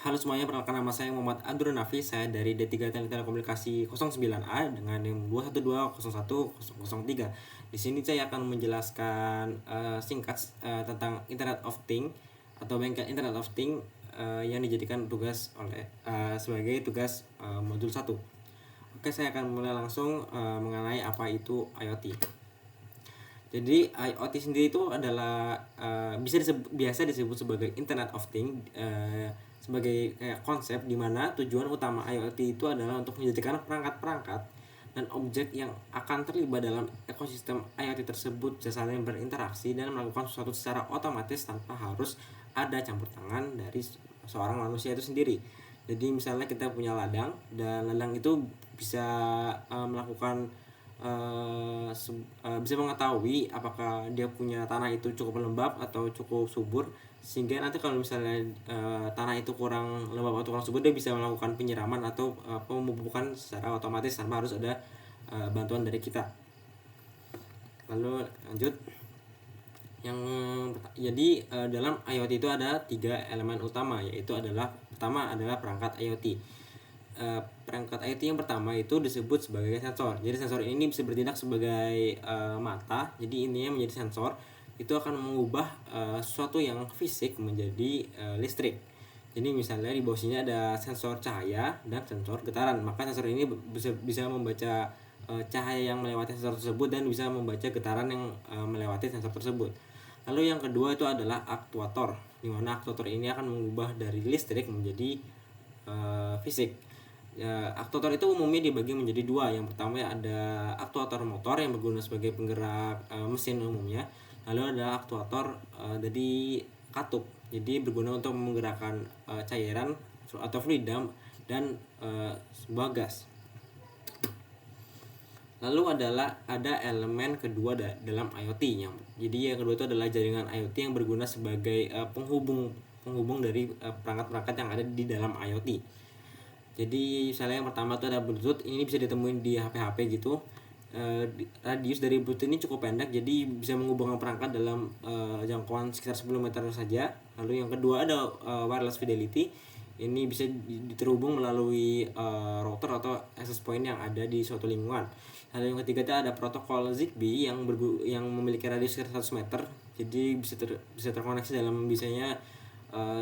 Halo semuanya, perkenalkan nama saya Muhammad Andrun Nafis. Saya dari D3 Teknik Telekomunikasi 09A dengan NIM 212011003. Di sini saya akan menjelaskan singkat tentang Internet of Things atau bengkel Internet of Things yang dijadikan tugas oleh sebagai tugas modul 1. Oke, saya akan mulai langsung mengenai apa itu IoT. Jadi IoT sendiri itu adalah biasa disebut sebagai Internet of Things, sebagai kayak konsep di mana tujuan utama IoT itu adalah untuk menjadikan perangkat-perangkat dan objek yang akan terlibat dalam ekosistem IoT tersebut bisa saling berinteraksi dan melakukan sesuatu secara otomatis tanpa harus ada campur tangan dari seorang manusia itu sendiri. Jadi misalnya kita punya ladang dan ladang itu bisa melakukan bisa mengetahui apakah dia punya tanah itu cukup lembab atau cukup subur, sehingga nanti kalau misalnya tanah itu kurang lembab atau kurang subur, dia bisa melakukan penyiraman atau pemupukan secara otomatis tanpa harus ada bantuan dari kita. Lalu lanjut, jadi dalam IoT itu ada 3 elemen utama, yaitu pertama adalah perangkat IoT. Perangkat IoT yang pertama itu disebut sebagai sensor. Jadi sensor ini bisa bertindak sebagai mata. Jadi ininya menjadi sensor, itu akan mengubah sesuatu yang fisik menjadi listrik. Jadi misalnya di bawah sini ada sensor cahaya dan sensor getaran. Maka sensor ini bisa membaca cahaya yang melewati sensor tersebut dan bisa membaca getaran yang melewati sensor tersebut. Lalu yang kedua itu adalah aktuator, di mana aktuator ini akan mengubah dari listrik menjadi fisik. Aktuator itu umumnya dibagi menjadi 2. Yang pertama ada aktuator motor yang berguna sebagai penggerak mesin umumnya. Lalu ada aktuator dari katup, jadi berguna untuk menggerakkan cairan atau fluida dan sebuah gas. Lalu ada elemen kedua dalam IoT jadi yang kedua itu adalah jaringan IoT yang berguna sebagai penghubung dari perangkat-perangkat yang ada di dalam IoT. Jadi misalnya yang pertama itu ada Bluetooth. Ini bisa ditemuin di HP-HP gitu. Radius dari Bluetooth ini cukup pendek, jadi bisa menghubungkan perangkat dalam jangkauan sekitar 10 meter saja. Lalu yang kedua ada wireless fidelity. Ini bisa terhubung melalui router atau access point yang ada di suatu lingkungan. Lalu yang ketiga itu ada protokol Zigbee yang memiliki radius sekitar 100 meter. Jadi bisa terkoneksi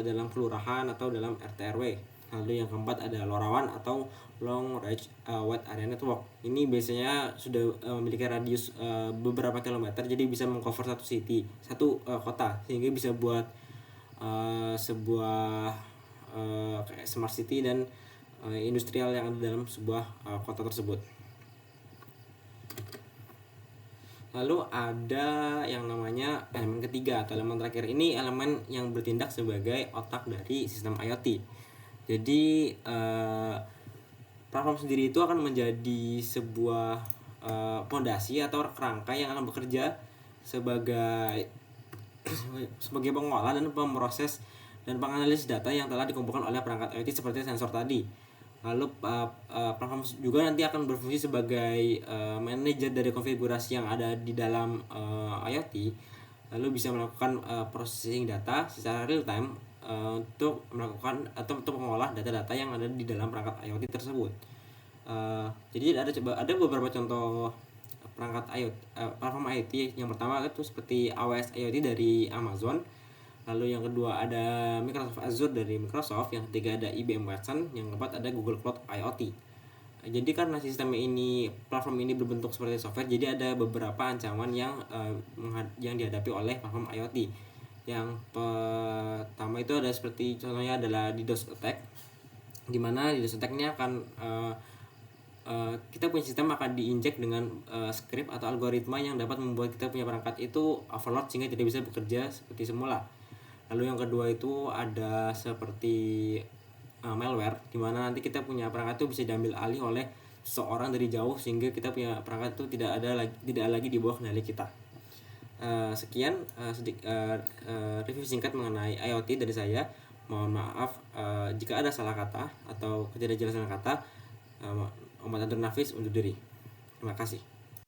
dalam kelurahan atau dalam RT RW. Lalu yang keempat ada LoRaWAN atau Long Range Wide Area Network. Ini biasanya sudah memiliki radius beberapa kilometer, jadi bisa mengcover satu kota, sehingga bisa buat sebuah kayak smart city dan industrial yang ada dalam sebuah kota tersebut. Lalu ada yang namanya elemen ketiga atau elemen terakhir. Ini elemen yang bertindak sebagai otak dari sistem IoT. Jadi platform sendiri itu akan menjadi sebuah pondasi atau kerangka yang akan bekerja sebagai pengolah dan pemroses dan penganalisis data yang telah dikumpulkan oleh perangkat IoT seperti sensor tadi. Lalu platform juga nanti akan berfungsi sebagai manajer dari konfigurasi yang ada di dalam IoT, lalu bisa melakukan processing data secara real time untuk melakukan atau untuk mengolah data-data yang ada di dalam perangkat IoT tersebut. Jadi ada beberapa contoh perangkat IoT, platform IoT. Yang pertama itu seperti AWS IoT dari Amazon. Lalu yang kedua ada Microsoft Azure dari Microsoft. Yang ketiga ada IBM Watson. Yang keempat ada Google Cloud IoT. Jadi karena platform ini berbentuk seperti software, jadi ada beberapa ancaman yang dihadapi oleh platform IoT. Yang pertama itu ada seperti contohnya adalah DDoS attack, dimana DDoS attack ini akan kita punya sistem akan diinjek dengan script atau algoritma yang dapat membuat kita punya perangkat itu overload sehingga tidak bisa bekerja seperti semula. Lalu yang kedua itu ada seperti malware, dimana nanti kita punya perangkat itu bisa diambil alih oleh seseorang dari jauh sehingga kita punya perangkat itu tidak lagi di bawah kendali kita. Sekian review singkat mengenai IoT dari saya. Mohon maaf jika ada salah kata atau ketidakjelasan kata. Muhammad Andrun Nafis undur diri. Terima kasih.